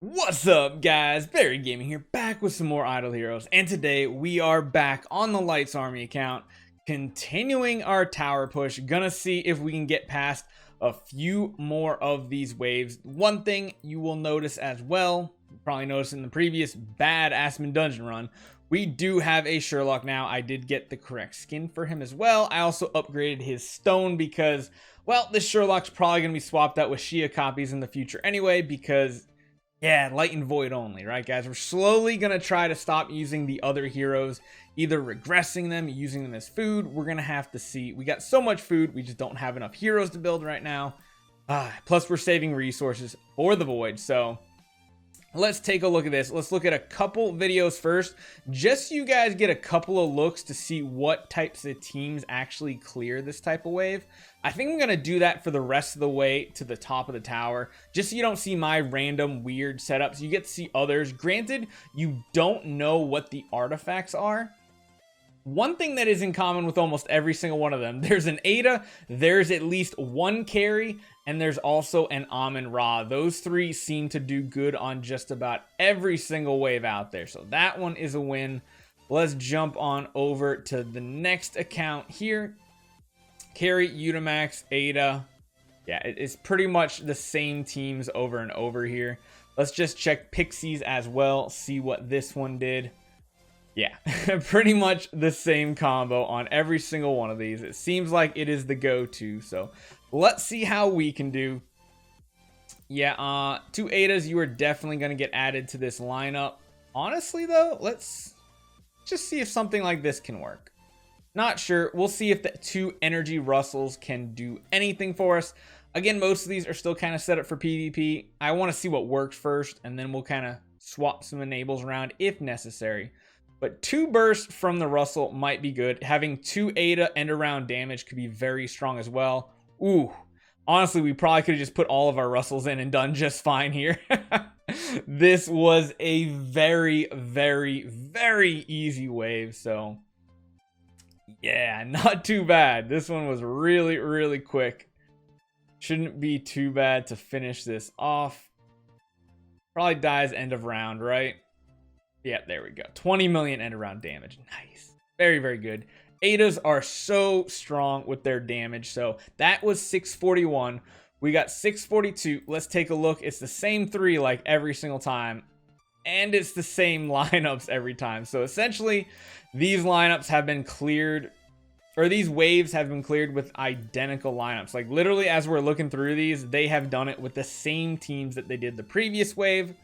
What's up, guys? Barry Gaming here, back with some more Idle Heroes, and today we are back on the Lights Army account, continuing our tower push. Gonna see if we can get past a few more of these waves. One thing you will notice as well, you probably noticed in the previous bad Aspen dungeon run, we do have a Sherlock now. I did get the correct skin for him as well. I also upgraded his stone because, well, this Sherlock's probably gonna be swapped out with Shia copies in the future anyway, because yeah, Light and Void only, right, guys? We're slowly going to try to stop using the other heroes, either regressing them, using them as food. We're going to have to see. We got so much food, we just don't have enough heroes to build right now. Plus, we're saving resources for the Void, so let's take a look at this. Let's look at a couple videos first, just so you guys get a couple of looks to see what types of teams actually clear this type of wave. I think I'm going to do that for the rest of the way to the top of the tower, just so you don't see my random weird setups. You get to see others. Granted, you don't know what the artifacts are. One thing that is in common with almost every single one of them, there's an Aida, there's at least one carry, and there's also an Amun-Ra. Those three seem to do good on just about every single wave out there. So that one is a win. Let's jump on over to the next account here. Carry, Utamax, Aida. Yeah, it's pretty much the same teams over and over here. Let's just check Pixies as well, see what this one did. Yeah, pretty much the same combo on every single one of these. It seems like it is the go-to, so let's see how we can do. Yeah, two Aidas, you are definitely going to get added to this lineup. Honestly, though, let's just see if something like this can work. Not sure. We'll see if the two energy Russells can do anything for us. Again, most of these are still kind of set up for PvP. I want to see what works first, and then we'll kind of swap some enables around if necessary. But two bursts from the Russell might be good. Having two Aida end around damage could be very strong as well. Ooh, honestly, we probably could have just put all of our Russells in and done just fine here. This was a very, very, very easy wave, so yeah, not too bad. This one was really, really quick. Shouldn't be too bad to finish this off. Probably dies end of round, right? Yeah, there we go. 20 million end of round damage. Nice. Very, very good. Aidas are so strong with their damage. So that was 641. We got 642. Let's take a look. It's the same three like every single time. And it's the same lineups every time. So essentially, these lineups have been cleared, or these waves have been cleared with identical lineups. Like literally as we're looking through these, they have done it with the same teams that they did the previous wave.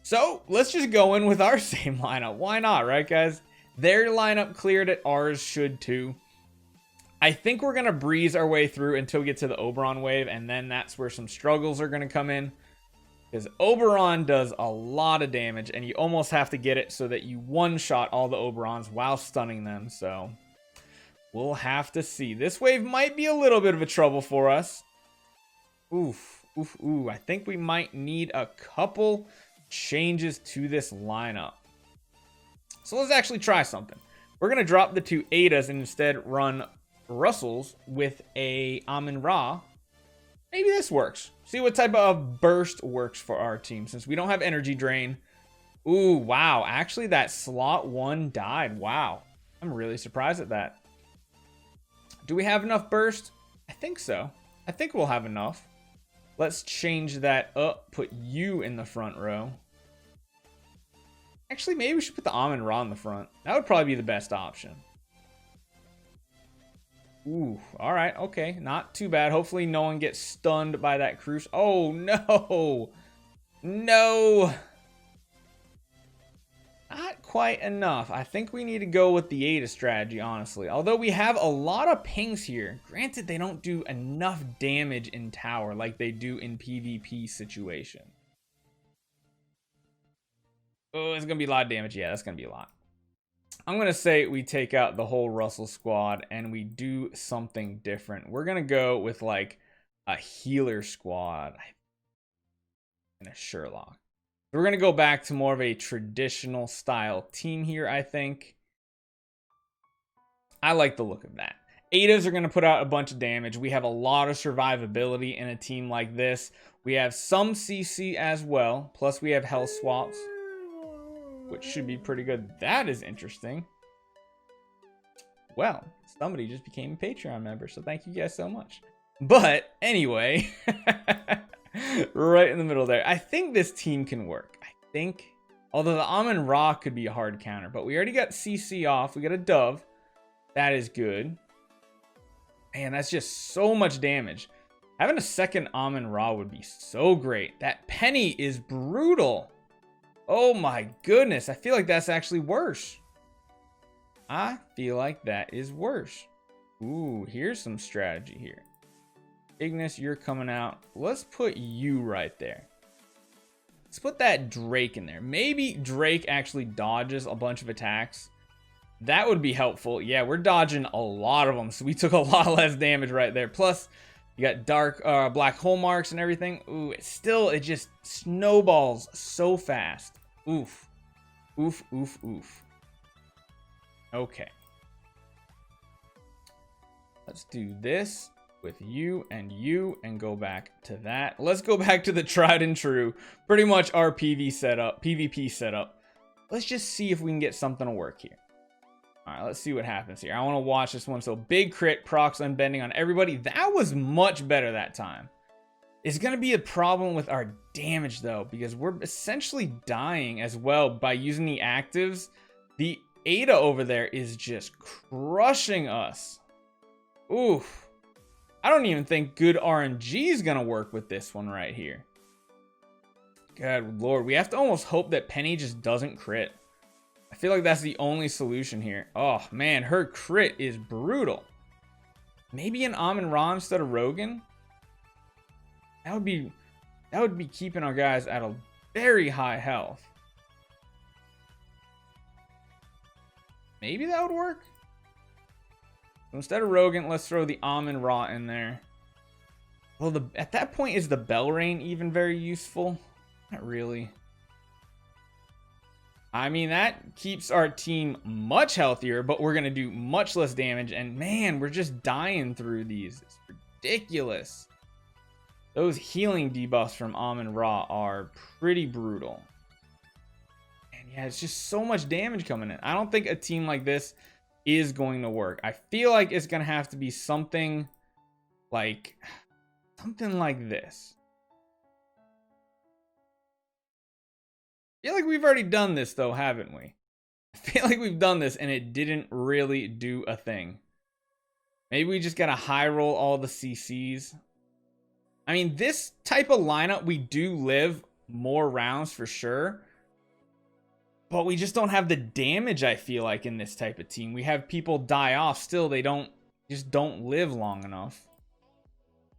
So let's just go in with our same lineup. Why not, right, guys? Their lineup cleared it. Ours should too. I think we're going to breeze our way through until we get to the Oberon wave, and then that's where some struggles are going to come in. Because Oberon does a lot of damage, and you almost have to get it so that you one-shot all the Oberons while stunning them. So we'll have to see. This wave might be a little bit of a trouble for us. Oof, oof, ooh. I think we might need a couple changes to this lineup. So let's actually try something. We're going to drop the two Aidas and instead run Russells with a Amun-Ra. Maybe this works. See what type of burst works for our team since we don't have energy drain. Ooh, wow. Actually, that slot one died. Wow. I'm really surprised at that. Do we have enough burst? I think so. I think we'll have enough. Let's change that up. Put you in the front row. Actually, maybe we should put the Amun-Ra in the front. That would probably be the best option. Ooh, all right, okay, not too bad. Hopefully no one gets stunned by that cruise. Oh, no. No. Not quite enough. I think we need to go with the Aida strategy, honestly. Although we have a lot of pings here. Granted, they don't do enough damage in tower like they do in PvP situation. Oh, it's going to be a lot of damage. Yeah, that's going to be a lot. I'm going to say we take out the whole Russell squad and we do something different. We're going to go with like a healer squad and a Sherlock. We're going to go back to more of a traditional style team here, I think. I like the look of that. Aidas are going to put out a bunch of damage. We have a lot of survivability in a team like this. We have some CC as well. Plus we have health swaps, which should be pretty good. That is interesting. Well, somebody just became a Patreon member, so thank you guys so much. But anyway, right in the middle there. I think this team can work. I think, although the Amun Ra could be a hard counter, but we already got CC off. We got a Dove. That is good. Man, that's just so much damage. Having a second Amun Ra would be so great. That Penny is brutal. Oh my goodness. I feel like that's actually worse. I feel like that is worse. Ooh, here's some strategy here. Ignis, you're coming out. Let's put you right there. Let's put that Drake in there. Maybe Drake actually dodges a bunch of attacks. That would be helpful. Yeah, we're dodging a lot of them, so we took a lot less damage right there. Plus, you got dark black hole marks and everything. Ooh, it just snowballs so fast. Oof. Oof, oof, oof. Okay. Let's do this with you and go back to that. Let's go back to the tried and true, pretty much our PvP setup. Let's just see if we can get something to work here. All right, let's see what happens here. I want to watch this one. So big crit, procs unbending on everybody. That was much better that time. It's going to be a problem with our damage though, because we're essentially dying as well by using the actives. The Aida over there is just crushing us. Oof. I don't even think good RNG is going to work with this one right here. Good Lord. We have to almost hope that Penny just doesn't crit. I feel like that's the only solution here. Oh, man. Her crit is brutal. Maybe an Amun Ra instead of Rogan? That would be keeping our guys at a very high health. Maybe that would work. So instead of Rogan, let's throw the Amun Ra in there. Well, at that point, is the Belrain even very useful? Not really. I mean, that keeps our team much healthier, but we're going to do much less damage. And man, we're just dying through these. It's ridiculous. Those healing debuffs from Amun Ra are pretty brutal. Yeah, it's just so much damage coming in. I don't think a team like this is going to work. I feel like it's going to have to be something like this. I feel like we've already done this though, haven't we? I feel like we've done this and it didn't really do a thing. Maybe we just got to high roll all the CCs. I mean, this type of lineup, we do live more rounds for sure. But we just don't have the damage, I feel like, in this type of team. We have people die off still. They just don't live long enough.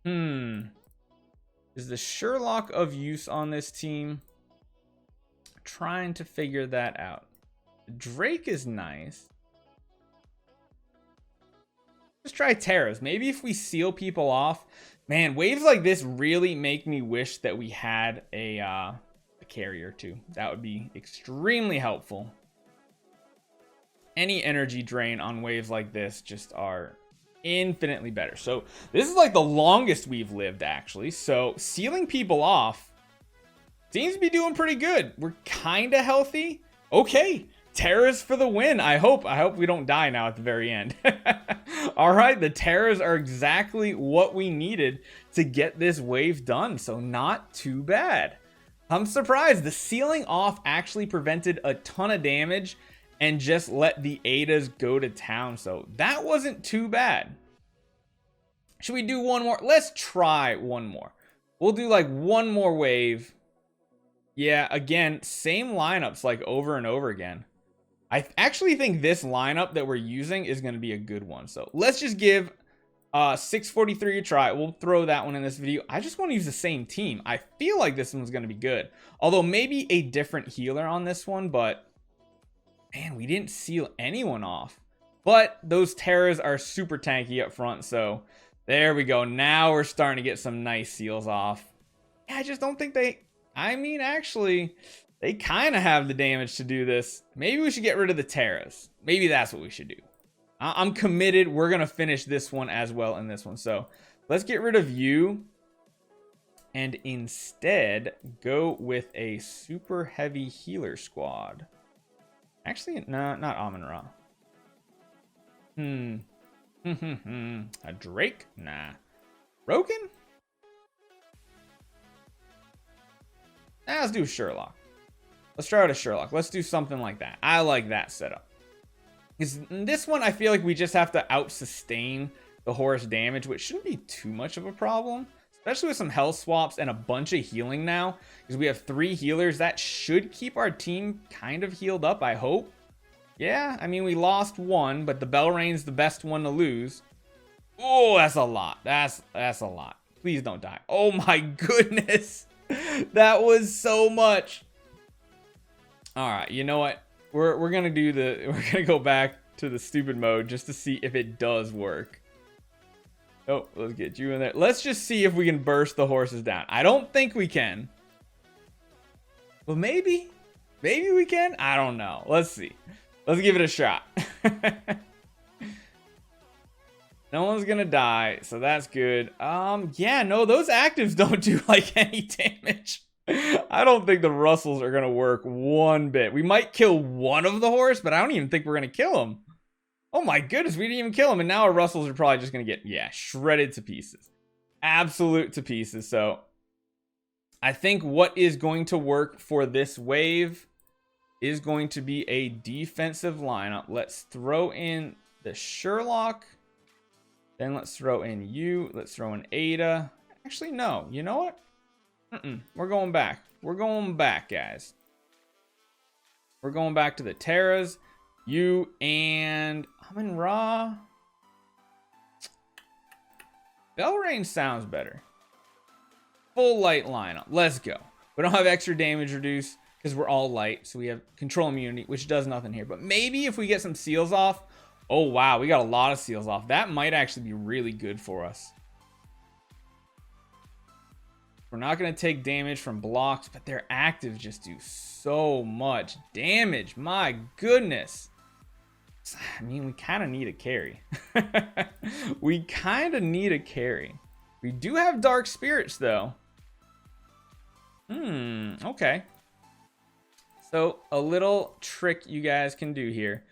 Is the Sherlock of use on this team? Trying to figure that out. Drake is nice. Let's try Terras. Maybe if we seal people off. Man, waves like this really make me wish that we had a carrier too. That would be extremely helpful. Any energy drain on waves like this just are infinitely better. So this is like the longest we've lived actually. So sealing people off seems to be doing pretty good. We're kind of healthy. Okay, Terras for the win. I hope we don't die now at the very end. All right, the Terras are exactly what we needed to get this wave done. So not too bad. I'm surprised the sealing off actually prevented a ton of damage and just let the Aidas go to town. So that wasn't too bad. Should we do one more? Let's try one more. We'll do like one more wave. Yeah, again, same lineups like over and over again. I actually think this lineup that we're using is going to be a good one. So let's just give 643 a try. We'll throw that one in this video. I just want to use the same team. I feel like this one's going to be good. Although maybe a different healer on this one, but man, we didn't seal anyone off. But those Terras are super tanky up front, so there we go. Now we're starting to get some nice seals off. Yeah, I just don't think I mean, actually, they kind of have the damage to do this. Maybe we should get rid of the Terras. Maybe that's what we should do. I'm committed. We're going to finish this one as well in this one. So let's get rid of you. and instead go with a super heavy healer squad. Actually, no, not Amon-Ra. A Drake? Nah. Broken? Nah, let's do Sherlock. Let's try out a Sherlock. Let's do something like that. I like that setup. Because in this one, I feel like we just have to out-sustain the Horus damage, which shouldn't be too much of a problem. Especially with some health swaps and a bunch of healing now. Because we have 3 healers. That should keep our team kind of healed up, I hope. Yeah, I mean, we lost 1, but the Belrain's the best one to lose. Oh, that's a lot. That's a lot. Please don't die. Oh my goodness. That was so much. All right, you know what? We're gonna go back to the stupid mode just to see if it does work. Oh, let's get you in there. Let's just see if we can burst the horses down. I don't think we can. Well, maybe we can. I don't know. Let's see. Let's give it a shot. No one's gonna die, so that's good. Yeah, no, those actives don't do like any damage. I don't think the Russells are gonna work one bit. We might kill one of the horse, but I don't even think we're gonna kill him. Oh my goodness, we didn't even kill him, and now our Russells are probably just gonna get, yeah, shredded to pieces. Absolute to pieces. So I think what is going to work for this wave is going to be a defensive lineup. Let's throw in the Sherlock. Then let's throw in you. Let's throw in Aida. Actually, no. You know what? We're going back. We're going back, guys. We're going back to the Terras. You and Amon-Ra. Belrain sounds better. Full light lineup. Let's go. We don't have extra damage reduced because we're all light. So we have control immunity, which does nothing here. But maybe if we get some seals off. Oh, wow. We got a lot of seals off. That might actually be really good for us. We're not going to take damage from blocks, but their actives just do so much damage. My goodness. I mean, we kind of need a carry. We kind of need a carry. We do have dark spirits, though. Okay. So, a little trick you guys can do here.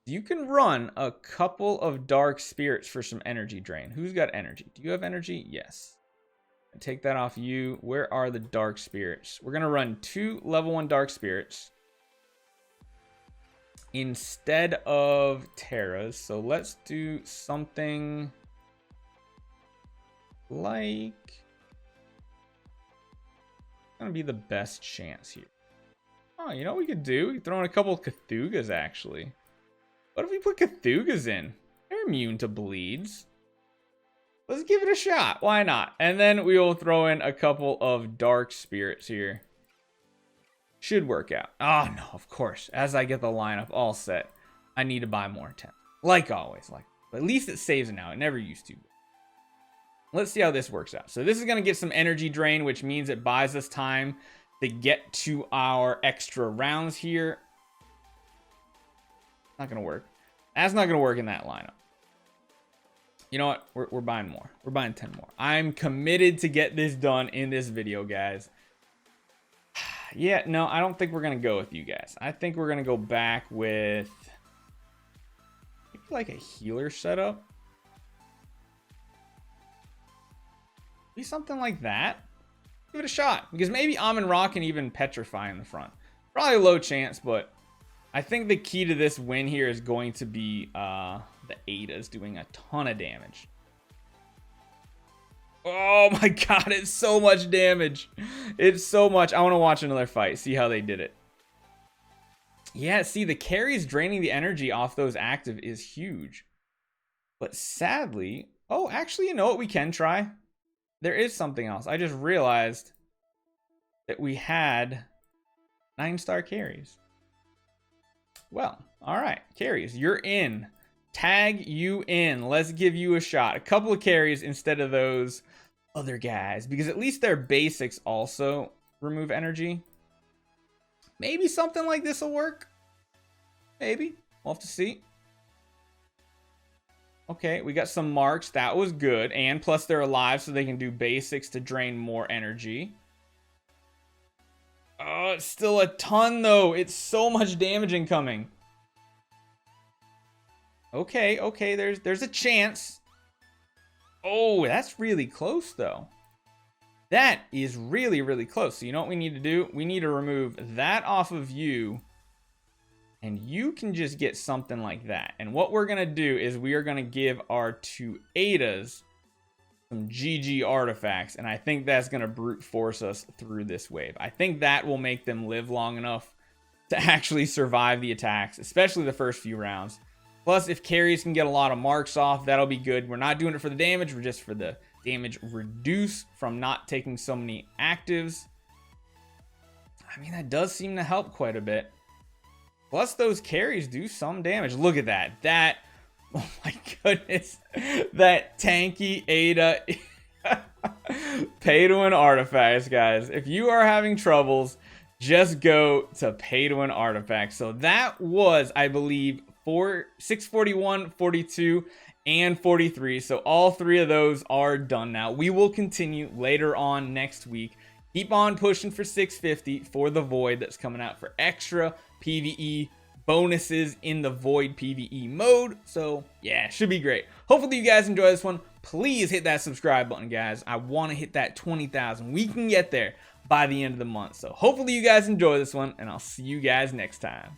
You can run a couple of dark spirits for some energy drain. Who's got energy? Do you have energy? Yes. Take that off you. Where are the dark spirits? We're going to run 2 level 1 dark spirits instead of Terras. So let's do something like... Gonna be the best chance here. Oh, you know what we could do? We could throw in a couple of Cthulhas, actually. What if we put Cthulhas in? They're immune to bleeds. Let's give it a shot. Why not? And then we will throw in a couple of dark spirits here. Should work out. Oh, no, of course. As I get the lineup all set, I need to buy more attempts. Like always. But at least it saves it now. It never used to. Let's see how this works out. So this is going to get some energy drain, which means it buys us time to get to our extra rounds here. Not going to work. That's not going to work in that lineup. You know what? We're buying more. We're buying 10 more. I'm committed to get this done in this video, guys. Yeah, no, I don't think we're going to go with you guys. I think we're going to go back with maybe like a healer setup. Maybe something like that. Give it a shot. Because maybe Amon-Ra can even petrify in the front. Probably a low chance, but I think the key to this win here is going to be the Aidas doing a ton of damage. Oh my god, it's so much damage. It's so much. I want to watch another fight, see how they did it. Yeah, see, the carries draining the energy off those active is huge. But sadly... Oh, actually, you know what we can try? There is something else. I just realized that we had 9-star carries. Well, all right. Carries, you're in. Tag you in. Let's give you a shot. A couple of carries instead of those other guys. Because at least their basics also remove energy. Maybe something like this will work. Maybe. We'll have to see. Okay, we got some marks. That was good. And plus they're alive, so they can do basics to drain more energy. Oh, it's still a ton, though. It's so much damage incoming. Okay, okay, there's a chance. Oh, that's really close, though. That is really, really close. So you know what we need to do? We need to remove that off of you. And you can just get something like that. And what we're going to do is we are going to give our two Aidas some GG artifacts. And I think that's going to brute force us through this wave. I think that will make them live long enough to actually survive the attacks, especially the first few rounds. Plus, if carries can get a lot of marks off, that'll be good. We're not doing it for the damage. We're just for the damage reduce from not taking so many actives. I mean, that does seem to help quite a bit. Plus, those carries do some damage. Look at that. Oh my goodness. That tanky Ada pay to win artifacts, guys. If you are having troubles, just go to pay to win artifacts. So that was, I believe, 641, 42, and 43. So all three of those are done now. We will continue later on next week. Keep on pushing for 650 for the Void that's coming out for extra PvE bonuses in the Void PvE mode. So yeah, should be great. Hopefully you guys enjoy this one. Please hit that subscribe button, guys. I want to hit that 20,000. We can get there by the end of the month. So hopefully you guys enjoy this one, and I'll see you guys next time.